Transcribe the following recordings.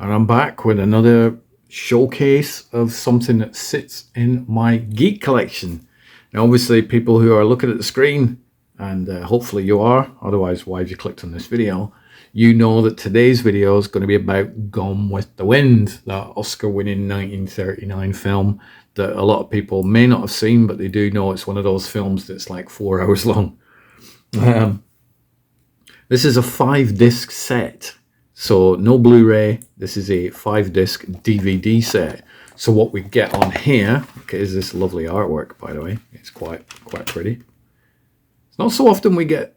And I'm back with another showcase of something that sits in my geek collection. Now, obviously, people who are looking at the screen, and hopefully you are, otherwise, why have you clicked on this video? You know that today's video is going to be about Gone with the Wind, that Oscar-winning 1939 film that a lot of people may not have seen, but they do know it's one of those films that's like 4 hours long. This is a 5-disc set. So no Blu-ray, this is a 5-disc DVD set. So what we get on here, okay, is this lovely artwork, by the way. It's quite pretty. It's not so often we get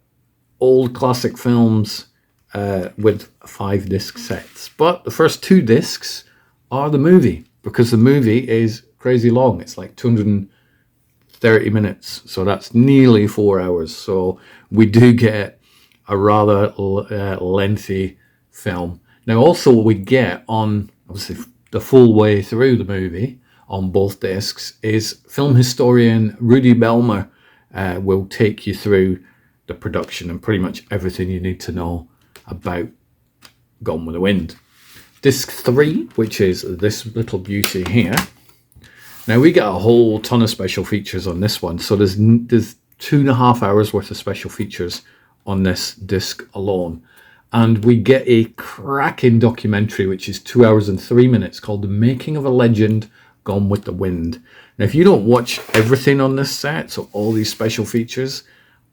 old classic films with 5-disc sets. But the first 2 discs are the movie, because the movie is crazy long. It's like 230 minutes. So that's nearly 4 hours. So we do get a rather lengthy film. Now also we get on, obviously, the full way through the movie on both discs is film historian Rudy Belmer will take you through the production and pretty much everything you need to know about Gone with the Wind. Disc 3, which is this little beauty here. Now we get a whole ton of special features on this one. So there's 2.5 hours worth of special features on this disc alone. And we get a cracking documentary, which is 2 hours and 3 minutes, called The Making of a Legend, Gone with the Wind. Now, if you don't watch everything on this set, so all these special features,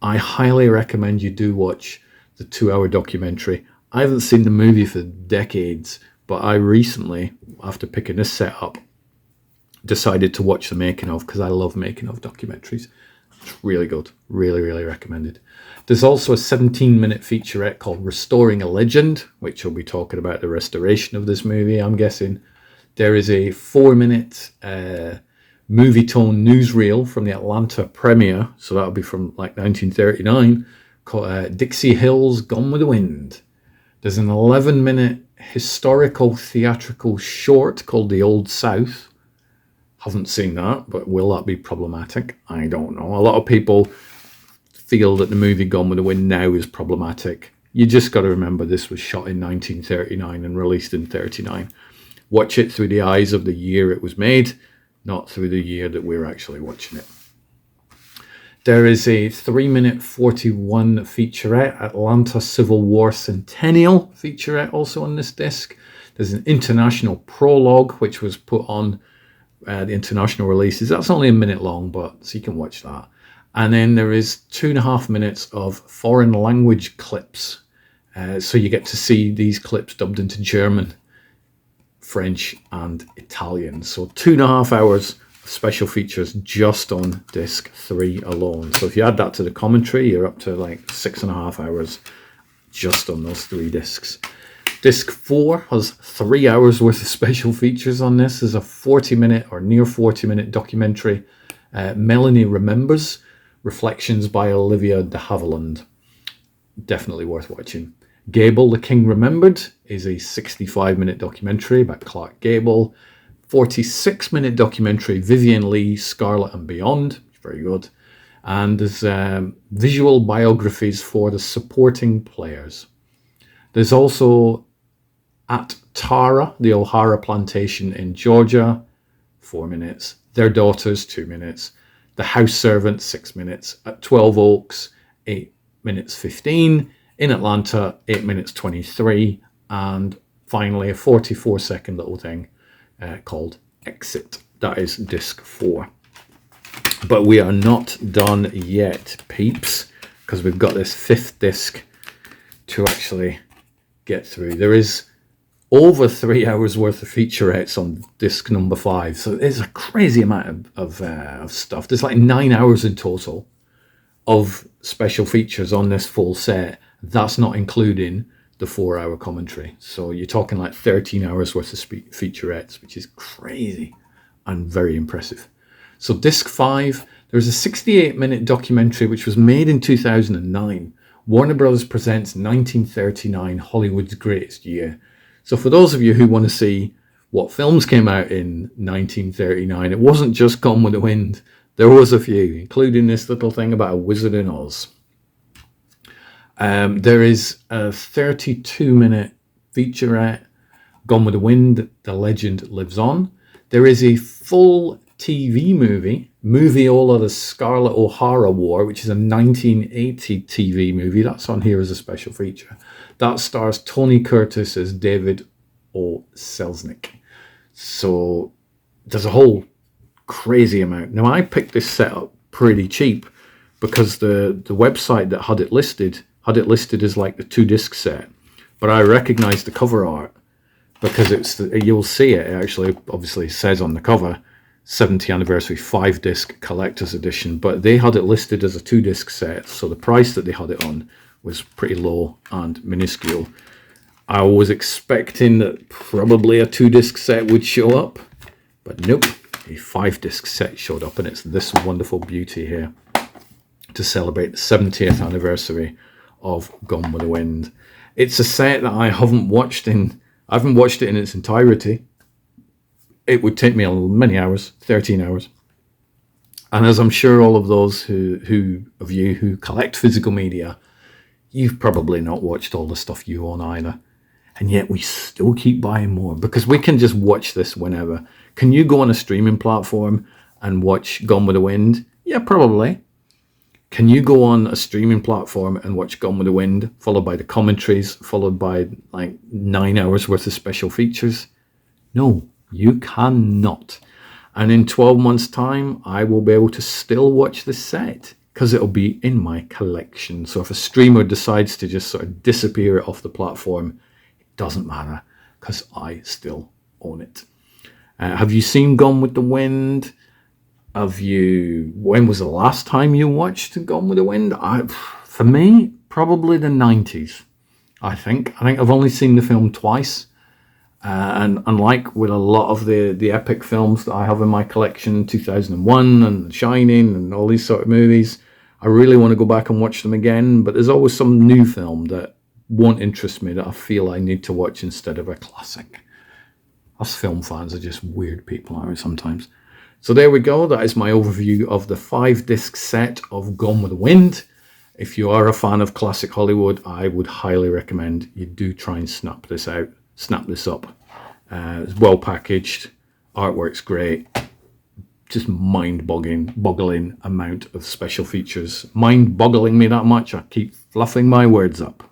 I highly recommend you do watch the 2-hour documentary. I haven't seen the movie for decades, but I recently, after picking this set up, decided to watch the making of, because I love making of documentaries. It's really good. Really recommended. There's also a 17-minute featurette called Restoring a Legend, which will be talking about the restoration of this movie, I'm guessing. There is a 4-minute movie tone newsreel from the Atlanta premiere, so that'll be from like 1939, called Dixie Hill's Gone with the Wind. There's an 11-minute historical theatrical short called The Old South. Haven't seen that, but will that be problematic? I don't know. A lot of people feel that the movie Gone with the Wind now is problematic. You just got to remember this was shot in 1939 and released in 39. Watch it through the eyes of the year it was made, not through the year that we're actually watching it. There is a 3-minute 41 featurette, Atlanta Civil War Centennial featurette, also on this disc. There's an international prologue, which was put on the international releases. That's only a minute long, but so you can watch that. And then there is 2.5 minutes of foreign language clips. So you get to see these clips dubbed into German, French, and Italian. So 2.5 hours of special features just on disc 3 alone. So if you add that to the commentary, you're up to like 6.5 hours just on those 3 discs. Disc 4 has 3 hours worth of special features on this. There's a 40-minute or near 40-minute documentary, Melanie Remembers, Reflections by Olivia de Havilland. Definitely worth watching. Gable, The King Remembered is a 65-minute documentary about Clark Gable. 46-minute documentary, Vivian Lee, Scarlet and Beyond. Very good. And there's visual biographies for the supporting players. There's also At Tara, the O'Hara Plantation in Georgia, 4 minutes. Their Daughters, 2 minutes. The House Servant, 6 minutes. At 12 Oaks, 8 minutes 15. In Atlanta, 8 minutes 23. And finally, a 44-second little thing called Exit. That is disc 4. But we are not done yet, peeps, because we've got this 5th disc to actually get through. There is over 3 hours worth of featurettes on disc number 5, so there's a crazy amount of stuff. There's like 9 hours in total of special features on this full set. That's not including the 4-hour commentary, so you're talking like 13 hours worth of featurettes, which is crazy and very impressive. So disc 5, there's a 68-minute documentary which was made in 2009. Warner Brothers presents 1939, Hollywood's greatest year. So for those of you who want to see what films came out in 1939, it wasn't just Gone with the Wind. There was a few, including this little thing about a wizard in Oz. There is a 32-minute featurette Gone with the Wind, the legend lives on. There is a full TV movie, Moviola the Scarlet O'Hara War, which is a 1980 TV movie. That's on here as a special feature. That stars Tony Curtis as David O. Selznick. So there's a whole crazy amount. Now, I picked this set up pretty cheap because the website that had it listed as like the 2-disc set. But I recognized the cover art because you'll see it actually, obviously says on the cover, 70th anniversary 5-disc collector's edition, but they had it listed as a 2-disc set, so the price that they had it on was pretty low and minuscule. I was expecting that probably a 2-disc set would show up, but nope, a 5-disc set showed up, and it's this wonderful beauty here to celebrate the 70th anniversary of Gone with the Wind. It's a set that I haven't watched it in its entirety. It would take me many hours, 13 hours. And as I'm sure all of those of you who collect physical media, you've probably not watched all the stuff you own either. And yet we still keep buying more because we can just watch this whenever. Can you go on a streaming platform and watch Gone with the Wind? Yeah, probably. Can you go on a streaming platform and watch Gone with the Wind, followed by the commentaries, followed by like 9 hours worth of special features? No, you cannot. And in 12 months' time, I will be able to still watch the set because it'll be in my collection. So if a streamer decides to just sort of disappear off the platform, it doesn't matter because I still own it. Have you seen Gone with the Wind? When was the last time you watched Gone with the Wind? For me, probably the 90s, I think. I think I've only seen the film twice. And unlike with a lot of the epic films that I have in my collection, 2001 and Shining and all these sort of movies, I really want to go back and watch them again. But there's always some new film that won't interest me that I feel I need to watch instead of a classic. Us film fans are just weird people, aren't we, sometimes? So there we go. That is my overview of the 5-disc set of Gone with the Wind. If you are a fan of classic Hollywood, I would highly recommend you do try and snap this up. It's well packaged. Artwork's great. Just mind-boggling amount of special features. Mind-boggling me that much, I keep fluffing my words up.